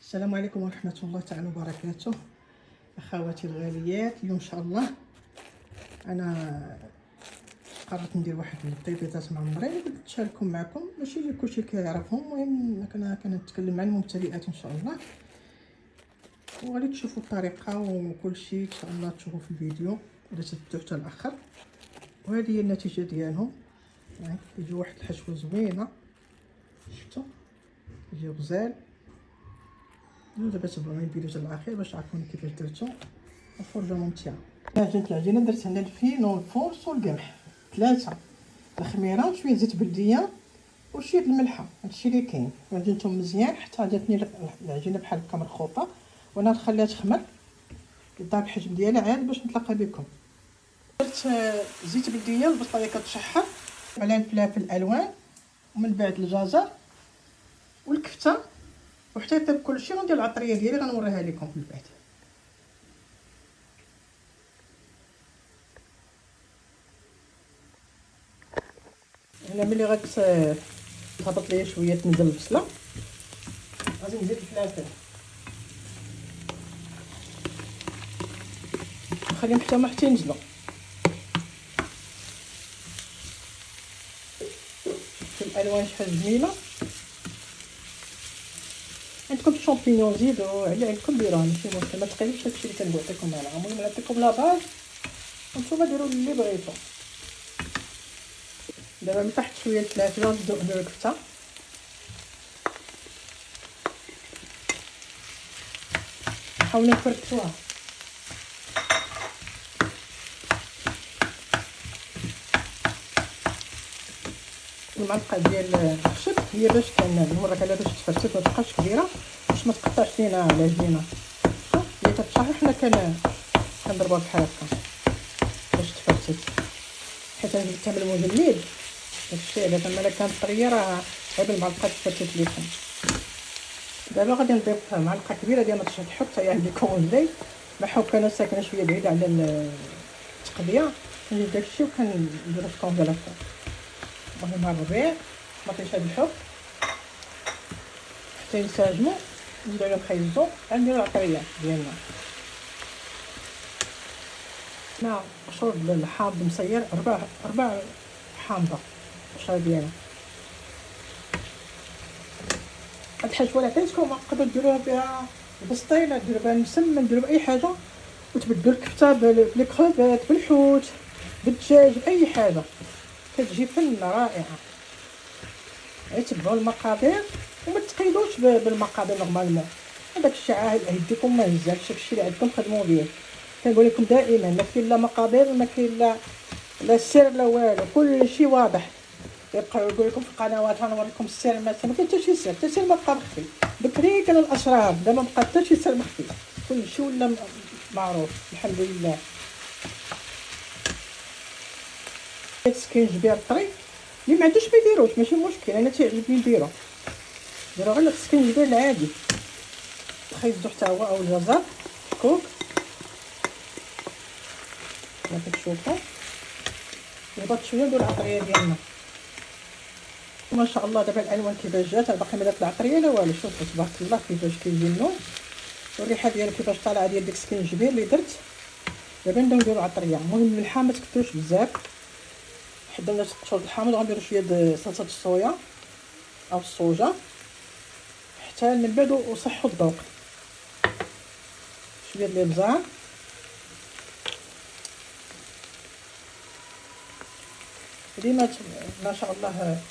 السلام عليكم ورحمة الله تعالى وبركاته. أخواتي الغاليات، اليوم إن شاء الله أنا قررت ندير واحد البيضات معمرين اللي قلت نشاركهم معكم، ماشي كلشي كيعرفهم. المهم أنا كنتكلم مع المبتدئات إن شاء الله، وغادي تشوفوا الطريقة وكلشي إن شاء الله تشوفوا في الفيديو ولا تبداو حتى الآخر. وهذه هي النتيجة ديالهم، يعني كيجيو واحد الحشوة زوينة، شفتوا كيجيو غزال. دابا تبعوني الفيديو حتى الاخير باش تعرفوني كيفاش درتو. الفرجه ممتعه. عجينه العجينه درت هنا الفين والفورص والقمح، 3 الخميره وشويه زيت بلديه وشويه الملحه، هادشي اللي كاين. عجنتهم مزيان حتى جاتني العجينه بحال هكا مرخوطه، وانا نخليها تخمر قدام الحجم ديالها عاد باش نتلاقى بكم. درت زيت بلديه، البصلايه كتشحر، معلقه فلفل الوان، ومن بعد الجزر والكفته، وحتى يطيب كلشي غندير العطريه ديالي غنوريها لكم في البعد. هنا ملي تهبط ليا شويه تنزل البصله، غادي نزيد الفلافل نخليهم حتى ينزلوا. الالوان شحال جميله. عندكم الشامبينيون زيدوا، على عندكم ديروها ماشي مشكل، ما تقلبش داكشي اللي كنعطيكم انا. المهم نعطيكم لا باز وانتم ديروا اللي بغيتو. دابا من تحت شويه الفلافل ونبداو نديرو الكفته. حاولوا نفركتوها. المعلقه ديال الخشب هي باش كنوريك على باش تفرتك ما تبقاش كبيره باش ما تقطعش لينا العجينه. هي كتشحر، حنا كنضربوها بحال هكا باش تفرتك، حيت انا جبتها من المجمد. داكشي علاش انا كانت طريه راه غير بالمعلقه تفرتك ليكم. دابا غادي نضيف معلقه كبيره ديال ما تحط حتى عندكم الليل. بحكم انا ساكنه شويه بعيده على التقضيه، كنجيب داكشي وكنديرو في الكونجيلاتور. المهم مع الربيع ما فيش هاد الحب حتى ينسجموا، نزيدو عليهم خيزو، غنديرو العطريه ديالنا مع شرب الحامض مسير. 4 حامضه الشرب ديالنا. هاد الحشوه اللي عطيتكم تقدروا ديروها بها البسطيله، ديروا بها المسمن، ديروا باي حاجه، وتبدلوا الكفته بالكروفات، بالحوت، بالدجاج، باي حاجه كتجي فن رائعه. تبعوا المقادير وما تقيدوش بالمقادير نورمالمون. هذاك الشيء عاهد يديكم ما يهزكش، داكشي اللي عندكم خدموا به. كنقول لكم دائما ما كاين لا مقادير، ما كاين لا سر لا والو، كل شيء واضح. يبقاو يقول لكم في القنوات غنوريكم السر، ما كاين حتى شي سر، حتى سر ما بقى مخفي. بكري كان الاسرار، دابا ما بقى حتى شي سر مخفي، كل شيء ولا معروف الحمد لله. السكينجبير طري اللي ما عندوش ما يديروش، ماشي مشكل، انا تيعجبني نديرو غير السكينجبير العادي. خيزو حتى هو او الجزر كوك ما كتشوفوا. وضغط شويه نديرو العطريه ديالنا ما شاء الله. دابا الالوان كيفاش جات، باقي ما درت العطريه لا والو. شوفوا تبارك الله كيفاش كيجي اللون والريحه ديالو كيفاش طالعه ديال ديك السكينجبير اللي درت. دابا نبداو نديرو العطريه. المهم الملحه ما تكثروش بزاف، حدا الناس تقشر الحامض. غنديرو شويه د صلصه الصويا او الصوجه حتى من بعد وصحوا الذوق. شويه ديال الابزار، ديما ما شاء الله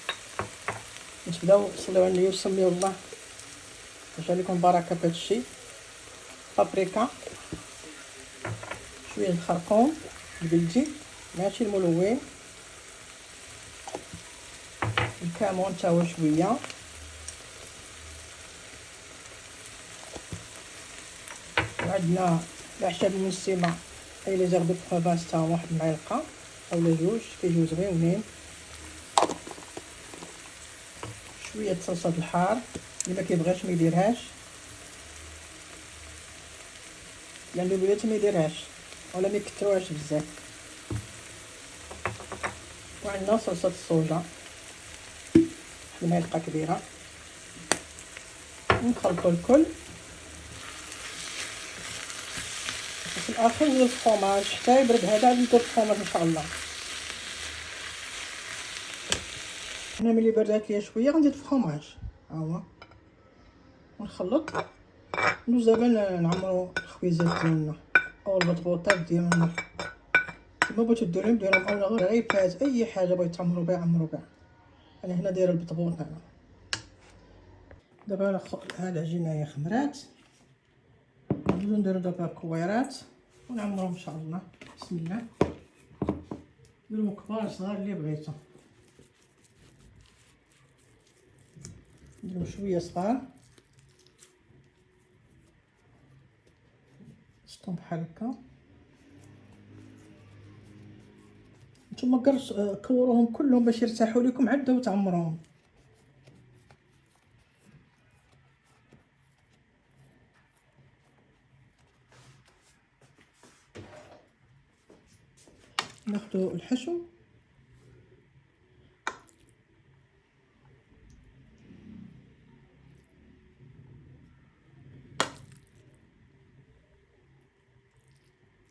نتبداو صليو على النبي وسميو الله يجعل لكم بركه في هذا الشيء. بابريكا، شويه الخرقوم البلدي ماشي الملون، الكمون تا هو شويه، وعندنا الاعشاب المسمه اي لي زيغ دو بروفانس تا واحد المعلقه اولا جوج كيجيو زوينين. شويه صلصه الحار اللي ما كيبغيش ما يديرهاش، لان الوليدات ما يديرهاش ولا ما يكثروهاش بزاف. وعندنا صلصه الصوجه واحد المعلقه كبيره. نخلطوا الكل الاخير ندير الفرomاج حتى يبرد هذا عاد ندير الفرomاج ان شاء الله. انا ملي بردات ليا شويه غندير الفرomاج ها هو ونخلط. ندوز دابا نعمرو الخبيزات ديالنا او البطبوطات ديالنا كيما بغيتو ديروهم ديروهم اولا غريفات اي حاجه بغيتو تعمرو بها عمرو بها. انا هنا دايره البطبوط انا. دابا هاد العجينه هي خمرات ندوزو نديرو دابا الكويرات ونعمروهم ان شاء الله. بسم الله. ديرو كبار صغار اللي بغيتو. نديرو شويه صغار شفتهم بحال هكا. نتوما كوروهم كلهم باش يرتاحوا لكم عاد بداو تعمروهم. ناخدو الحشو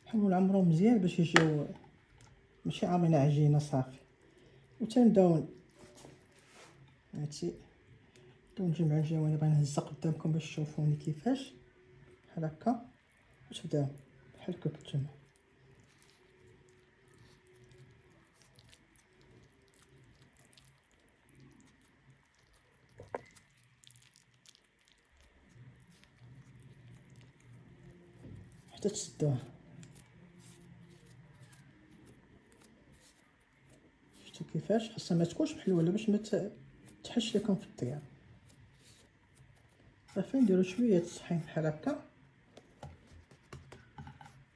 نحاولو نعمروه مزيان باش يجيو ماشي عاملين عجينه صافي. وتنبداو هادشي نجمعو الجوانب. غنهز قدامكم باش تشوفوني كيفاش بحال هكا وتبداو بحال هكا كتجمعو. حتى تسدوها. شفتو كيفاش خاصها ما تكونش محلوله باش ما تحش لكم في الطياب. صافي نديرو شويه الطحين بحال هكا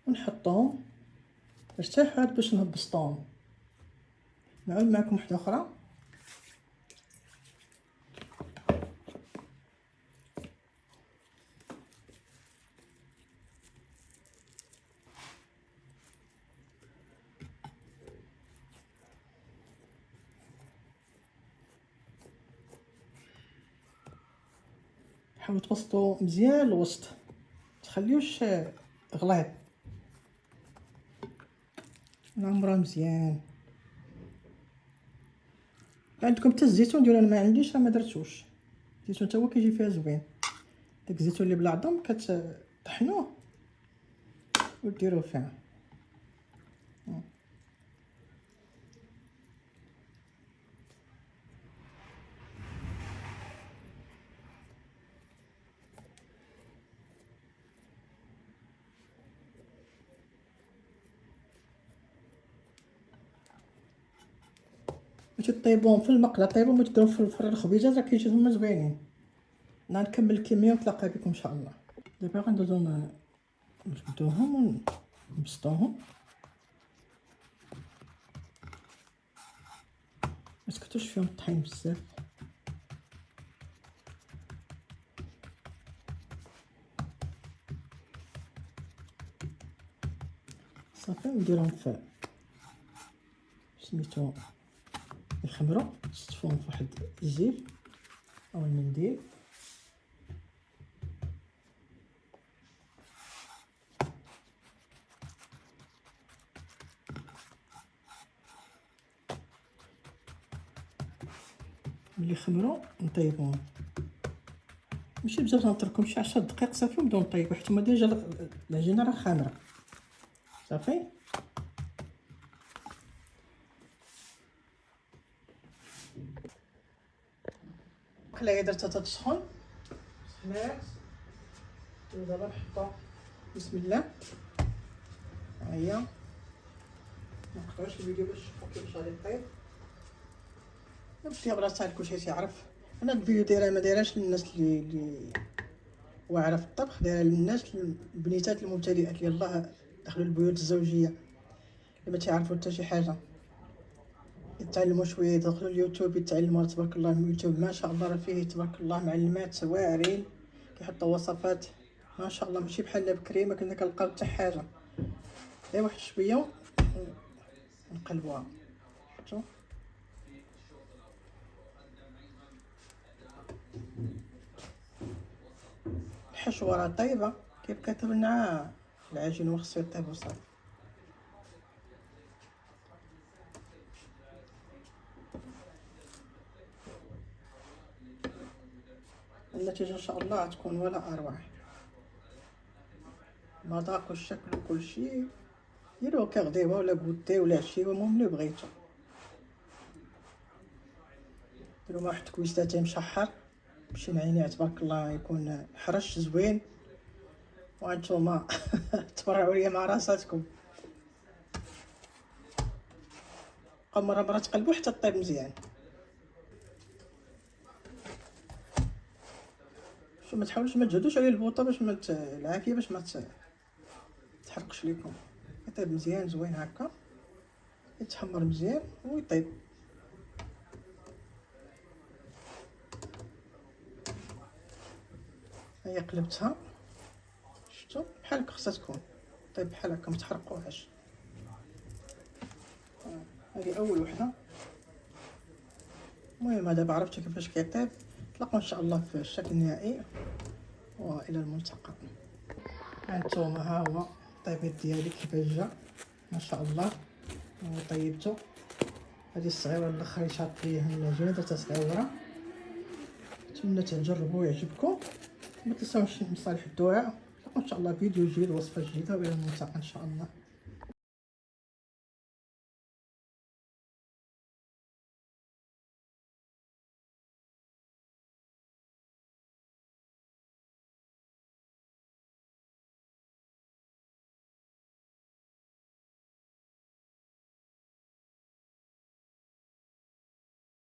ونحطوهم ارتاحوا عاد باش نبسطوهم. نعاود معكم وحده اخرى. حاولوا تبسطوا مزيان الوسط تخليوش غليظ. نعمروه مزيان. عندكم حتى الزيتون ديالو انا ما عنديش راه ما درتوش. الزيتون حتى هو كيجي فيها زوين. داك الزيتون اللي بلا عظم كتطحنوه وديروه فيها. باش طيبوهم في المقله طيبوهم باش ديروهم في الفرن الخبيزات راه كيجيو هما زوينين. نكمل الكميه ونتلاقى بكم ان شاء الله. دابا غندوزو نجبدوهم ونبسطوهم. ما تكثرش فيهم الطحين بزاف. صافي نديرهم في سميتو يخمروا. نستفوهم في واحد الزيت او المنديل. ملي يخمروا نطيبوهم ماشي بزاف، غنتركهم شي 10 دقائق صافي ونبداو نطيبو حيت هما ديجا العجينه راه خامره. صافي القلايه درتها تتسخن سخنات. دابا نحطو بسم الله. ها هي ما نقطعوش الفيديو باش تشوفوا كيفاش غادي طيب. الطياب راه ساهل كلشي تيعرف. انا الفيديو دايره ما دايراش للناس اللي واعره في الطبخ، دايره للناس البنيتات المبتدئات اللي يلاه دخلوا البيوت الزوجيه اللي ما تيعرفوا حتى شي حاجه يتعلموا شويه يدخلوا اليوتيوب يتعلموا. تبارك الله اليوتيوب ما شاء الله راه فيه تبارك الله معلمات واعرين كيحطوا وصفات ما شاء الله ماشي بحال بكري ما كنا كنلقاو حتى حاجه. غير واحد شويه نقلبوها. شفتوا الحشوه راه طيبه كيف كتبنا العجين وخصو يطيب وصافي. النتيجه ان شاء الله غتكون ولا اروع. المذاق والشكل وكلشي ديروه كغديوه ولا بودي ولا عشيوه، المهم اللي بغيتو. ديروا واحد الكويستاتين مشحر باش نعينيه تبارك الله يكون حرش زوين، وانتوما تبرعوا ليا مع راساتكم. بقاو مره تقلبوا حتى طيب مزيان. شو ما تحاولوش ما تجهدوش عليه البوطه باش ما العافيه باش ما تحرقش لكم. يطيب مزيان زوين هكا، يتحمر مزيان ويطيب. هيا قلبتها، شفتوا بحال هكا خصها تكون طيب بحال هكا، ما تحرقوهاش. هذه اول وحده. المهم دابا عرفتوا كيفاش كيطيب. نتلاقاو ان شاء الله في الشكل النهائي والى الملتقى. هانتوما ها هو الطيبيط ديالي كيفاش جا ما شاء الله. وطيبته هذه الصغيره الاخر شاط فيه العجينه درتها صغيره. نتمنى تجربوا ويعجبكم. ما تنساوش مصالح الدعاء. ان شاء الله فيديو جديد وصفه جديده والى الملتقى ان شاء الله.